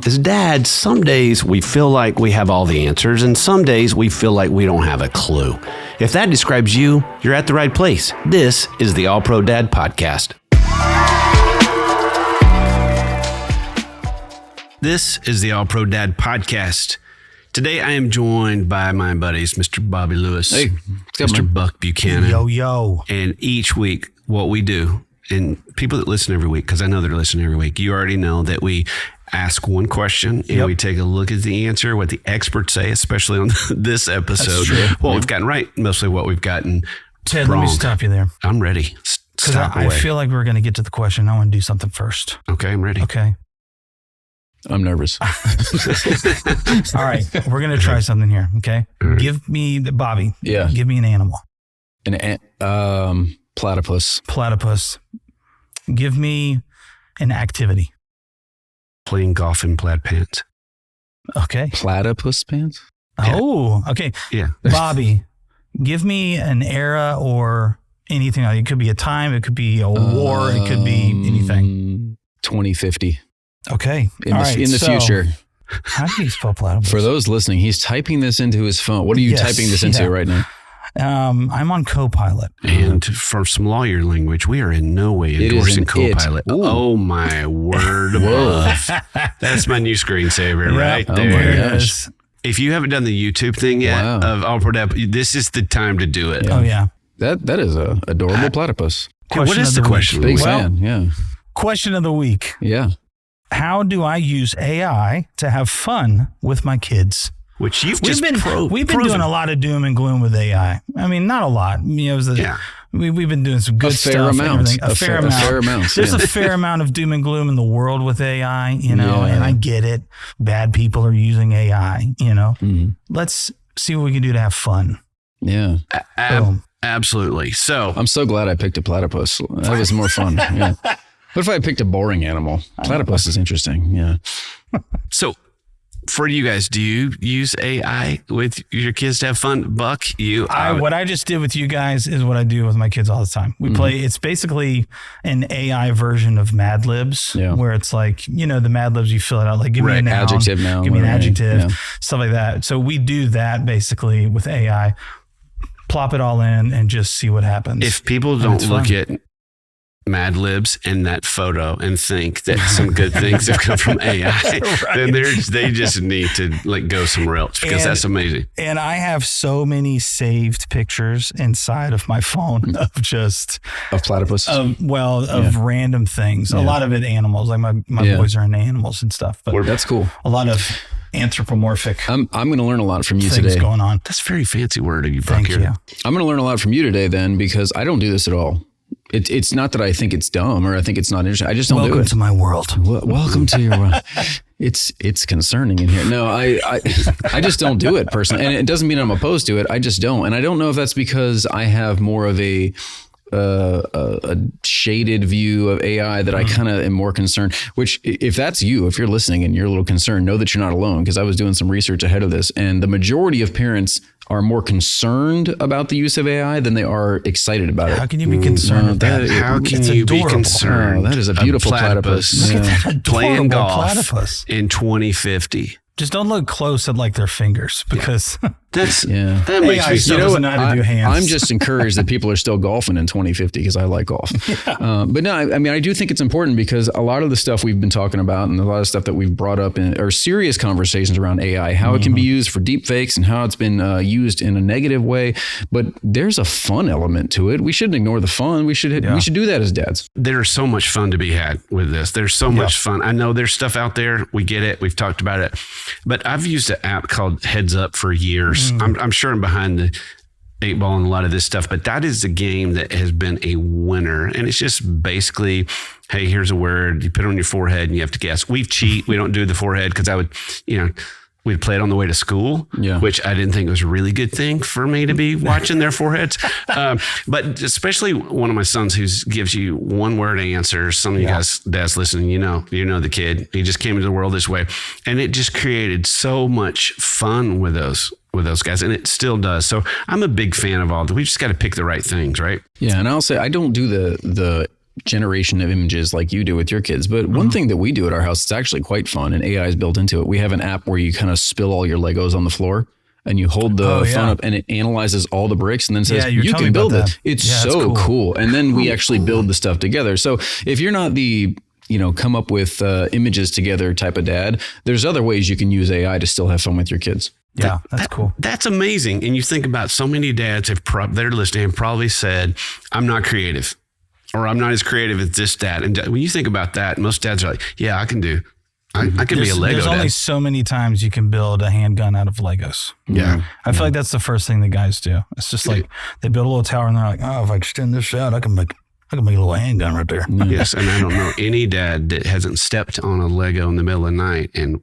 As dads, some days we feel like we have all the answers, and some days we feel like we don't have a clue. If that describes you, you're at the right place. This is the All Pro Dad Podcast. This is the All Pro Dad Podcast. Today I am joined by my buddies, Mr. Bobby Lewis, hey, Mr. Buck Buchanan. Yo. And each week, what we do, and people that listen every week, because I know they're listening every week, you already know that we ask one question and we take a look at the answer, what the experts say, especially on this episode. What we've gotten right, mostly what we've gotten Ted, wrong. let me stop you there. I'm ready. Because I feel like we're going to get to the question. I want to do something first. Okay, I'm ready. Okay. I'm nervous. All right. We're going to try something here. Okay. Right. Give me, Bobby. Yeah. Give me an animal. Platypus. Platypus. Give me an activity. Playing golf in plaid pants. Okay. Platypus pants? Oh, okay. Yeah. Bobby, give me an era or anything. It could be a time. It could be a war. It could be anything. 2050. Okay. In the future. How do you spell platypus? For those listening, he's typing this into his phone. What are you typing this into right now? I'm on Copilot. And for some lawyer language, we are in no way endorsing Copilot. Oh my word. That's my new screensaver right there. Oh my gosh. If you haven't done the YouTube thing yet of All Pro Dad, this is the time to do it. Yeah. Oh yeah. That is a adorable platypus. What is the question? Big fan. Yeah. Question of the week. Yeah. How do I use AI to have fun with my kids? Which you've We've been doing a lot of doom and gloom with AI. I mean, not a lot. You know, we've been doing some good stuff. A fair amount. There's a fair amount of doom and gloom in the world with AI, you know, and I get it. Bad people are using AI, you know. Mm-hmm. Let's see what we can do to have fun. Yeah. Absolutely. So I'm so glad I picked a platypus. That was more fun. Yeah. What if I picked a boring animal? Platypus is interesting. Yeah. So for you guys, do you use AI with your kids to have fun? Buck, what I just did with you guys is what I do with my kids all the time. We play, it's basically an AI version of Mad Libs, where it's like, you know, the Mad Libs, you fill it out, like give me a noun, adjective noun, give me an adjective, stuff like that. So we do that basically with AI, plop it all in and just see what happens. If people don't look at Mad Libs and that photo and think that some good things have come from AI, then they just need to like go somewhere else because that's amazing. And I have so many saved pictures inside of my phone of platypus, of random things. A lot of it animals. Like my boys are into animals and stuff. But that's cool. A lot of anthropomorphic. I'm going to learn a lot from you things today. Going on. That's a very fancy word of you, Buck. Thank you. I'm going to learn a lot from you today then, because I don't do this at all. It's not that I think it's dumb or I think it's not interesting. I just don't do it. Welcome to my world. Welcome to your world. It's concerning in here. No, I just don't do it personally. And it doesn't mean I'm opposed to it. I just don't. And I don't know if that's because I have more of a shaded view of AI that I kind of am more concerned, which if that's you, if you're listening and you're a little concerned, know that you're not alone, because I was doing some research ahead of this, and the majority of parents are more concerned about the use of AI than they are excited about it. How can you be concerned with that? How can you be concerned? That is a beautiful platypus. Look at that playing golf platypus in 2050. Just don't look close at like their fingers, because that makes me still doesn't know how to do hands. I'm just encouraged that people are still golfing in 2050 because I like golf. But no, I mean, I do think it's important because a lot of the stuff we've been talking about and a lot of stuff that we've brought up are serious conversations around AI, how it can be used for deep fakes and how it's been used in a negative way. But there's a fun element to it. We shouldn't ignore the fun. We should do that as dads. There's so much fun to be had with this. There's so much fun. I know there's stuff out there. We get it. We've talked about it. But I've used an app called Heads Up for years. I'm sure I'm behind the 8 ball and a lot of this stuff, but that is a game that has been a winner. And it's just basically, hey, here's a word, you put it on your forehead and you have to guess. We cheat. We don't do the forehead because we'd play it on the way to school, which I didn't think was a really good thing for me to be watching their foreheads. But especially one of my sons who gives you one word answers. Some of you guys, dads listening, you know the kid. He just came into the world this way. And it just created so much fun with those guys, and it still does. So I'm a big fan of all that. We just got to pick the right things, right? Yeah, and I'll say I don't do the generation of images like you do with your kids. But one thing that we do at our house, it's actually quite fun, and AI is built into it. We have an app where you kind of spill all your Legos on the floor, and you hold the phone up and it analyzes all the bricks and then says, you can build it. It's so cool. And then we actually build the stuff together. So if you're not the, come up with images together type of dad, there's other ways you can use AI to still have fun with your kids. Yeah, that's cool. That's amazing. And you think about so many dads they're listening and probably said, I'm not creative, or I'm not as creative as this dad. And when you think about that, most dads are like, yeah, I can do. I can be a Lego There's only dad. so many times you can build a handgun out of Legos. Yeah. I feel like that's the first thing the guys do. It's just like they build a little tower and they're like, oh, if I extend this out, I can make a little handgun right there. Yes. And I don't know any dad that hasn't stepped on a Lego in the middle of the night and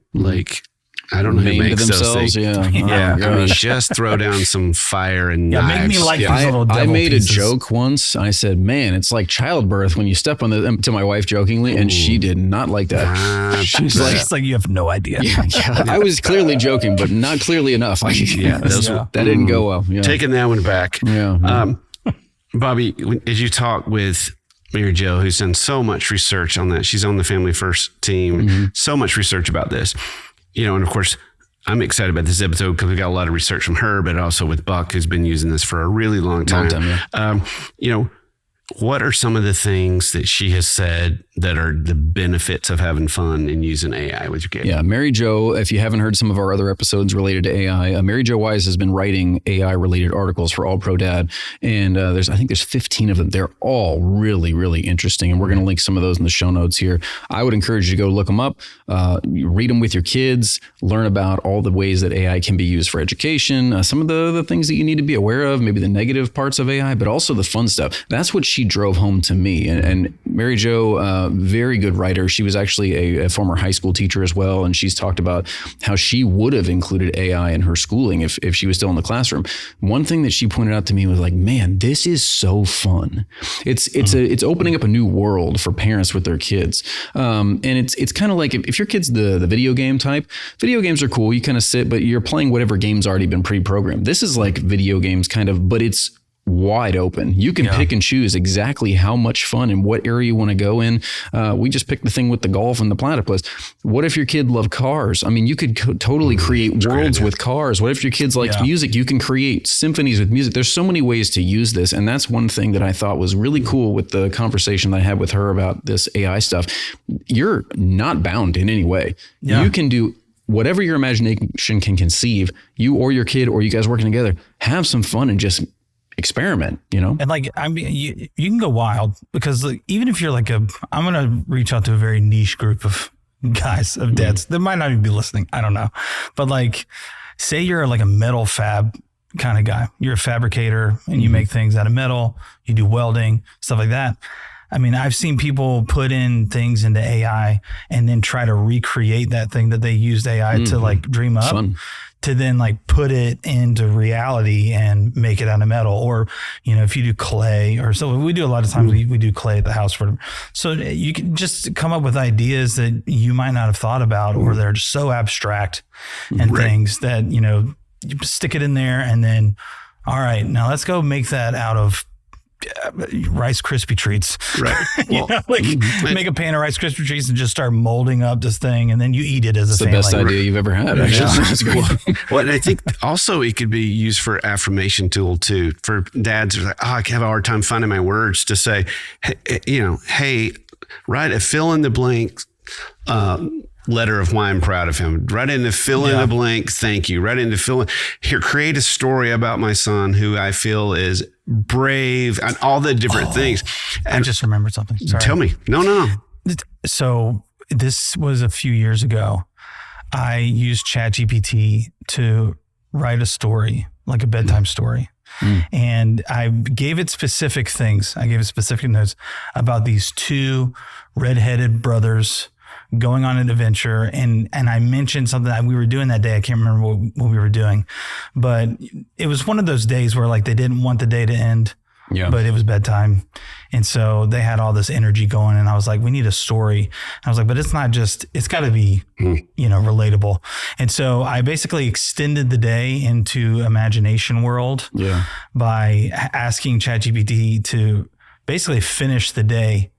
I don't know who makes those things. Yeah. I mean, just throw down some fire and knives. Make me like these little devil I made pieces. a joke once. I said, man, it's like childbirth when you step on to my wife jokingly, and she did not like that. She's like, you have no idea. Yeah. I was clearly joking, but not clearly enough. That didn't go well. Yeah. Taking that one back. Yeah. Bobby, as you talk with Mary Jo, who's done so much research on that, she's on the Family First team, so much research about this. And of course, I'm excited about this episode because we got a lot of research from her, but also with Buck, who's been using this for a really long time. What are some of the things that she has said that are the benefits of having fun and using AI with your kids? Yeah, Mary Jo, if you haven't heard some of our other episodes related to AI, Mary Jo Wise has been writing AI-related articles for All Pro Dad, and I think there's 15 of them. They're all really, really interesting, and we're going to link some of those in the show notes here. I would encourage you to go look them up, read them with your kids, learn about all the ways that AI can be used for education, some of the things that you need to be aware of, maybe the negative parts of AI, but also the fun stuff. That's what she drove home to me. And Mary Jo, very good writer. She was actually a former high school teacher as well. And she's talked about how she would have included AI in her schooling if she was still in the classroom. One thing that she pointed out to me was like, man, this is so fun. It's opening up a new world for parents with their kids. And it's kind of like if your kid's the video game type, video games are cool. You kind of sit, but you're playing whatever game's already been pre-programmed. This is like video games kind of, but it's wide open. You can pick and choose exactly how much fun and what area you want to go in. We just picked the thing with the golf and the platypus. What if your kid loved cars? I mean, you could totally create worlds with cars. What if your kids likes music? You can create symphonies with music. There's so many ways to use this. And that's one thing that I thought was really cool with the conversation that I had with her about this AI stuff. You're not bound in any way. Yeah. You can do whatever your imagination can conceive, you or your kid or you guys working together, have some fun and just experiment, And you can go wild because even if you're I'm going to reach out to a very niche group of guys, of dads that might not even be listening. I don't know. But say you're a metal fab kind of guy. You're a fabricator and you make things out of metal. You do welding, stuff like that. I mean, I've seen people put in things into AI and then try to recreate that thing that they used AI to dream up. Fun. To then put it into reality and make it out of metal. Or, if you do clay or so, we do a lot of times we do clay at the house for them. So you can just come up with ideas that you might not have thought about, or they're just so abstract and things that, you stick it in there and then, all right, now let's go make that out of Rice Krispie treats, right? Make a pan of Rice Krispie treats and just start molding up this thing, and then you eat it as a family. It's the best idea you've ever had. Well, and I think also it could be used for affirmation tool too. For dads, are I have a hard time finding my words to say, hey, write a fill in the blank letter of why I'm proud of him. Write in the fill in the blank, thank you. Write in the fill in here. Create a story about my son who I feel is brave and all the different things. And I just remembered something. Sorry. Tell me. No. So this was a few years ago. I used ChatGPT to write a story, like a bedtime story. And I gave it specific things. I gave it specific notes about these two redheaded brothers going on an adventure. And I mentioned something that we were doing that day. I can't remember what we were doing, but it was one of those days where they didn't want the day to end, but it was bedtime. And so they had all this energy going, and I was like, we need a story. And I was like, but it's not just, it's gotta be, relatable. And so I basically extended the day into imagination world by asking ChatGPT to basically finish the day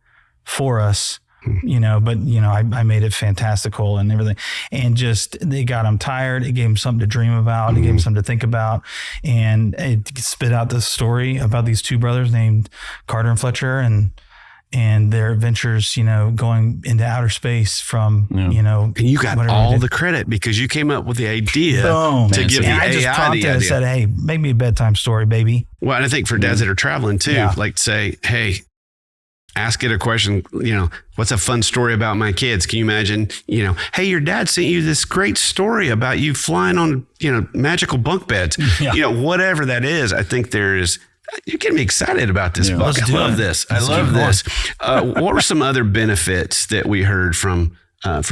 for us. But I made it fantastical and everything, and just it got them tired. It gave them something to dream about. It gave them something to think about, and it spit out this story about these two brothers named Carter and Fletcher, and their adventures, going into outer space from, And you got all the credit because you came up with the idea to give the AI I just prompted the idea. And said, hey, make me a bedtime story, baby. Well, and I think for dads that are traveling too, like say, hey, ask it a question, what's a fun story about my kids? Can you imagine, hey, your dad sent you this great story about you flying on, magical bunk beds, whatever that is. I think you're getting me excited about this book. I love this. I love this. What were some other benefits that we heard from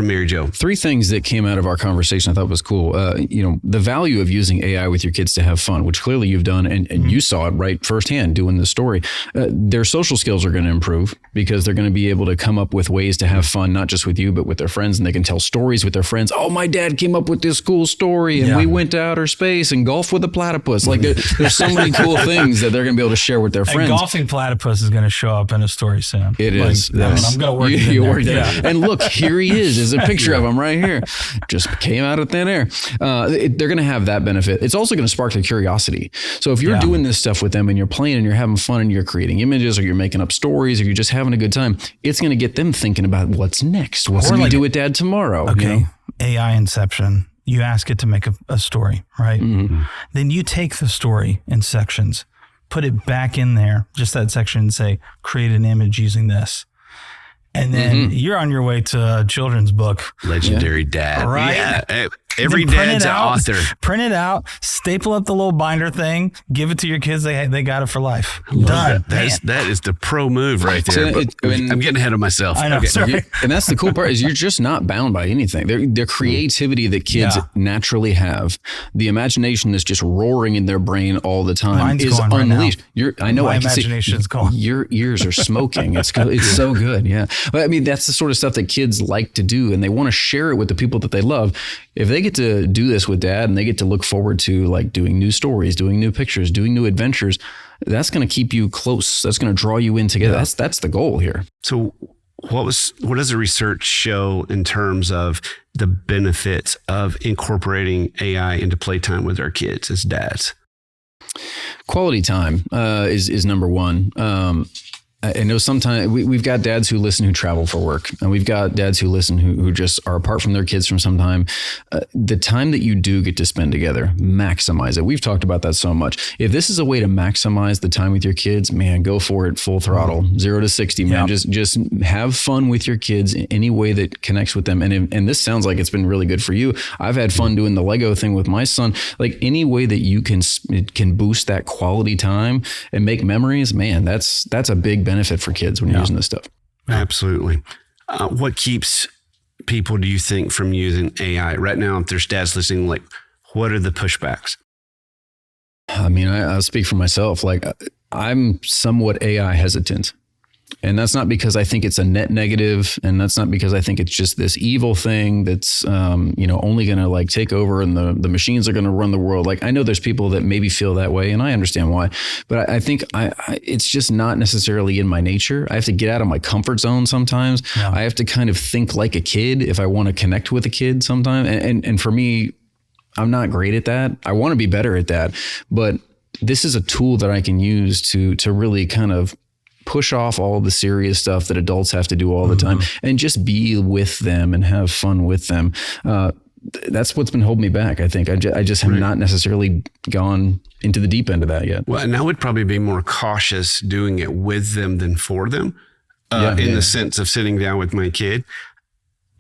Mary Jo? 3 things that came out of our conversation I thought was cool. The value of using AI with your kids to have fun, which clearly you've done, and you saw it right firsthand doing the story. Their social skills are going to improve because they're going to be able to come up with ways to have fun, not just with you, but with their friends, and they can tell stories with their friends. Oh, my dad came up with this cool story, and we went to outer space and golfed with a platypus. Like there's so many cool things that they're going to be able to share with their friends. A golfing platypus is going to show up in a story soon. It is. I'm going to work it in. And look, here he is. There's a picture of him right here. Just came out of thin air. They're going to have that benefit. It's also going to spark their curiosity. So if you're doing this stuff with them and you're playing and you're having fun and you're creating images or you're making up stories or you're just having a good time, it's going to get them thinking about what's next. What's going to do with dad tomorrow? Okay. AI inception. You ask it to make a story, right? Mm-hmm. Then you take the story in sections, put it back in there, just that section, and say, create an image using this. And then you're on your way to a children's book. Legendary Dad. Right. Yeah. Every dad's an author. Print it out, staple up the little binder thing, give it to your kids. They got it for life. Done. That is the pro move right there. I'm getting ahead of myself. I know. Okay. Sorry. And that's the cool part is you're just not bound by anything. Their creativity that kids naturally have, the imagination that's just roaring in their brain all the time. Mine's is going unleashed. Right now. I know. My I can imagination's going. Your ears are smoking. It's so good. Yeah. But I mean, that's the sort of stuff that kids like to do, and they want to share it with the people that they love. If they get to do this with dad and they get to look forward to like doing new stories, doing new pictures, doing new adventures, that's going to keep you close. That's going to draw you in together. Yeah. That's the goal here. So what does the research show in terms of the benefits of incorporating AI into playtime with our kids as dads? Quality time is number one. I know sometimes we've got dads who listen who travel for work, and we've got dads who listen who just are apart from their kids from some time. The time that you do get to spend together, maximize it. We've talked about that so much. If this is a way to maximize the time with your kids, man, go for it, full throttle, 0 to 60, man. Yep. Just have fun with your kids in any way that connects with them. And this sounds like it's been really good for you. I've had fun doing the Lego thing with my son. Like any way that you can boost that quality time and make memories, man, that's a big benefit for kids when you're using this stuff. Absolutely. What keeps people, do you think, from using AI right now? If there's dads listening, like, what are the pushbacks? I mean, I'll speak for myself. Like, I'm somewhat AI hesitant. And that's not because I think it's a net negative, and that's not because I think it's just this evil thing that's, only going to like take over and the machines are going to run the world. Like, I know there's people that maybe feel that way, and I understand why, but I think it's just not necessarily in my nature. I have to get out of my comfort zone sometimes. Yeah. I have to kind of think like a kid if I want to connect with a kid sometimes. And for me, I'm not great at that. I want to be better at that, but this is a tool that I can use to really kind of push off all the serious stuff that adults have to do all the time and just be with them and have fun with them. That's what's been holding me back. I think I just have not necessarily gone into the deep end of that yet. Well, and I would probably be more cautious doing it with them than for them the sense of sitting down with my kid.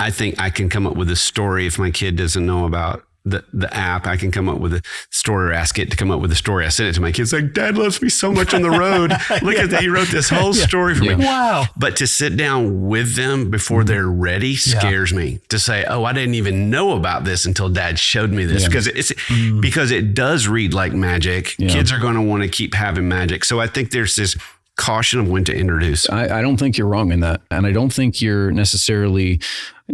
I think I can come up with a story if my kid doesn't know about the app. I can come up with a story or ask it to come up with a story. I sent it to my kids like, Dad loves me so much on the road. Look at that. He wrote this whole story for me. Wow. But to sit down with them before they're ready scares me. To say, oh, I didn't even know about this until Dad showed me this because it does read like magic. Yeah. Kids are going to want to keep having magic. So I think there's this caution of when to introduce. I don't think you're wrong in that. And I don't think you're necessarily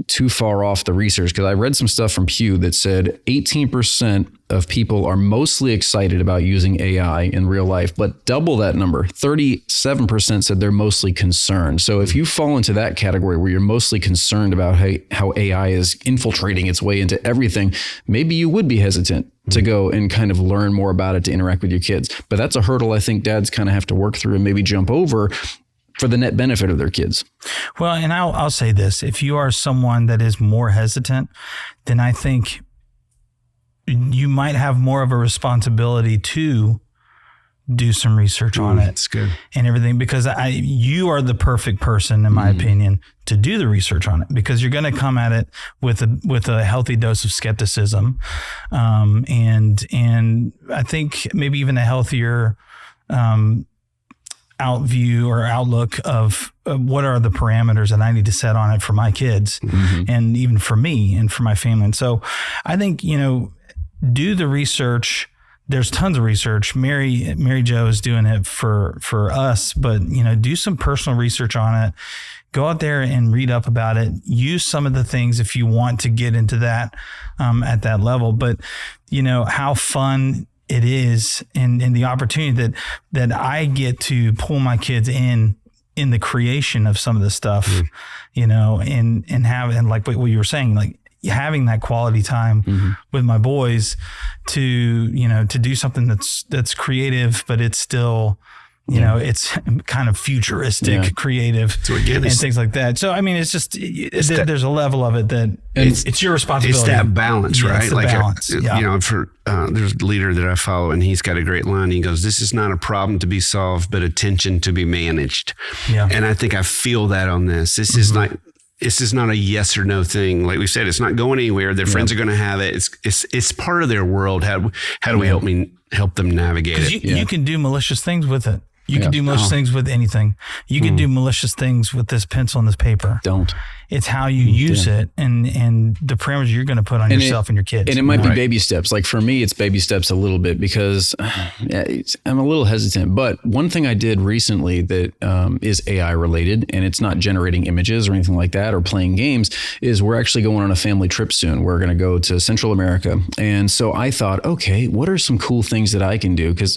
too far off the research, because I read some stuff from Pew that said 18% of people are mostly excited about using AI in real life, but double that number, 37% said they're mostly concerned. So if you fall into that category where you're mostly concerned about how AI is infiltrating its way into everything, maybe you would be hesitant to go and kind of learn more about it to interact with your kids. But that's a hurdle I think dads kind of have to work through and maybe jump over for the net benefit of their kids. Well, and I'll say this, if you are someone that is more hesitant, then I think you might have more of a responsibility to do some research on it. That's good. And everything, because you are the perfect person, in my opinion, to do the research on it, because you're going to come at it with a healthy dose of skepticism. And I think maybe even a healthier, outlook of what are the parameters that I need to set on it for my kids and even for me and for my family. And so I think, do the research. There's tons of research. Mary Jo is doing it for us, but do some personal research on it. Go out there and read up about it. Use some of the things if you want to get into that at that level. But how fun it is, and the opportunity that I get to pull my kids in the creation of some of the stuff, and like what you were saying, like having that quality time with my boys to do something that's creative, but it's still, it's kind of futuristic, creative, and things like that. So, I mean, it's just, there's a level of it that it's your responsibility. It's that balance, right? It's the balance. There's a leader that I follow, and he's got a great line. He goes, "This is not a problem to be solved, but attention to be managed." Yeah. And I think I feel that on this. This is not a yes or no thing. Like we said, it's not going anywhere. Their friends are going to have it. It's part of their world. How do we help them navigate it? You can do malicious things with it. You can do malicious things with anything. You can do malicious things with this pencil and this paper. Don't. It's how you use it and the parameters you're going to put on yourself and your kids. And it might be baby steps. Like for me, it's baby steps a little bit because I'm a little hesitant. But one thing I did recently that is AI related, and it's not generating images or anything like that or playing games, is we're actually going on a family trip soon. We're going to go to Central America. And so I thought, okay, what are some cool things that I can do? Because,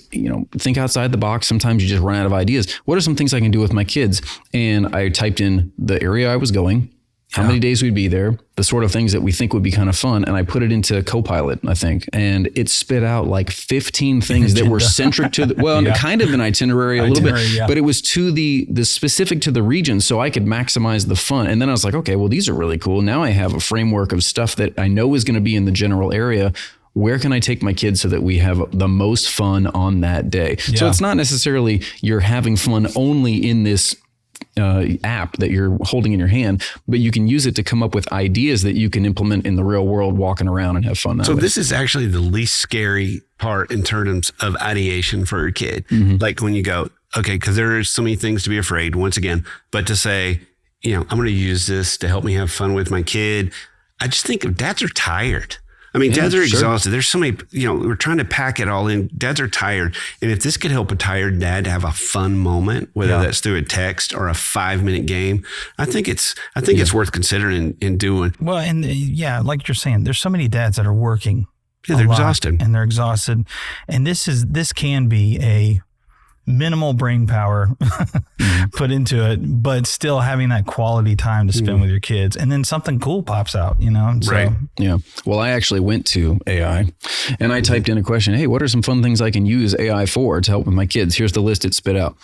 think outside the box. Sometimes you just run out of ideas. What are some things I can do with my kids? And I typed in the area I was going, how many days we'd be there, the sort of things that we think would be kind of fun. And I put it into Copilot, I think, and it spit out like 15 things that were centric to kind of an itinerary a little bit, but it was to the specific to the region, so I could maximize the fun. And then I was like, okay, well, these are really cool. Now I have a framework of stuff that I know is going to be in the general area. Where can I take my kids so that we have the most fun on that day? Yeah. So it's not necessarily you're having fun only in this app that you're holding in your hand, but you can use it to come up with ideas that you can implement in the real world, walking around and have fun. So this is actually the least scary part in terms of ideation for your kid. Like when you go, okay, because there are so many things to be afraid, once again, but to say, I'm going to use this to help me have fun with my kid. I just think of dads are tired. I mean, dads are exhausted. There's so many, we're trying to pack it all in. Dads are tired. And if this could help a tired dad to have a fun moment, whether that's through a text or a 5-minute game, I think it's worth considering and doing. Well, and like you're saying, there's so many dads that are working. Yeah, they're exhausted. And they're exhausted. And this can be a minimal brain power put into it, but still having that quality time to spend with your kids. And then something cool pops out, So, right. Yeah. Well, I actually went to AI and I typed in a question. Hey, what are some fun things I can use AI for to help with my kids? Here's the list it spit out.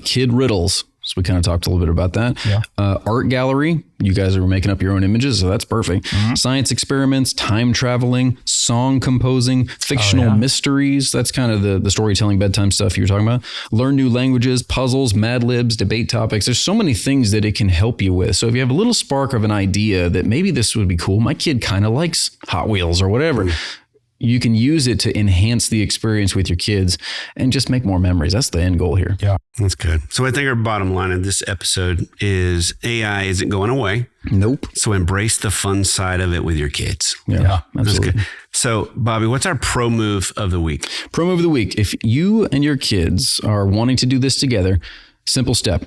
Kid riddles. So we kind of talked a little bit about that. Yeah. Art gallery. You guys are making up your own images, so that's perfect. Science experiments, time traveling, song composing, fictional mysteries. That's kind of the storytelling bedtime stuff you were talking about. Learn new languages, puzzles, Mad Libs, debate topics. There's so many things that it can help you with. So if you have a little spark of an idea that maybe this would be cool, my kid kind of likes Hot Wheels or whatever. You can use it to enhance the experience with your kids and just make more memories. That's the end goal here. Yeah, that's good. So I think our bottom line of this episode is AI isn't going away. Nope. So embrace the fun side of it with your kids. Yeah, absolutely. That's good. So Bobby, what's our pro move of the week? Pro move of the week. If you and your kids are wanting to do this together, simple step.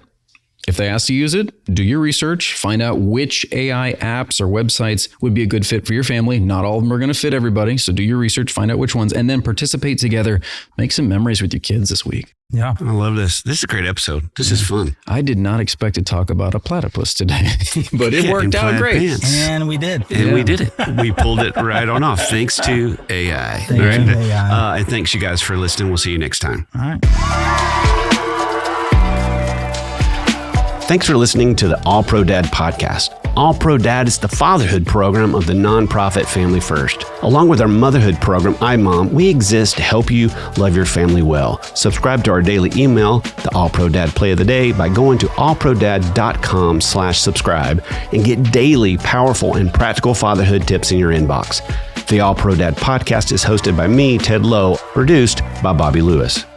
If they ask to use it, do your research, find out which AI apps or websites would be a good fit for your family. Not all of them are going to fit everybody. So do your research, find out which ones, and then participate together. Make some memories with your kids this week. Yeah. I love this. This is a great episode. This is fun. I did not expect to talk about a platypus today, but it worked out great. Pants. And we did. And we did it. We pulled it right on off thanks to AI. Thank you, AI. And thanks you guys for listening. We'll see you next time. All right. Thanks for listening to the All Pro Dad podcast. All Pro Dad is the fatherhood program of the nonprofit Family First. Along with our motherhood program, iMom, we exist to help you love your family well. Subscribe to our daily email, the All Pro Dad Play of the Day, by going to allprodad.com/subscribe and get daily powerful and practical fatherhood tips in your inbox. The All Pro Dad podcast is hosted by me, Ted Lowe, produced by Bobby Lewis.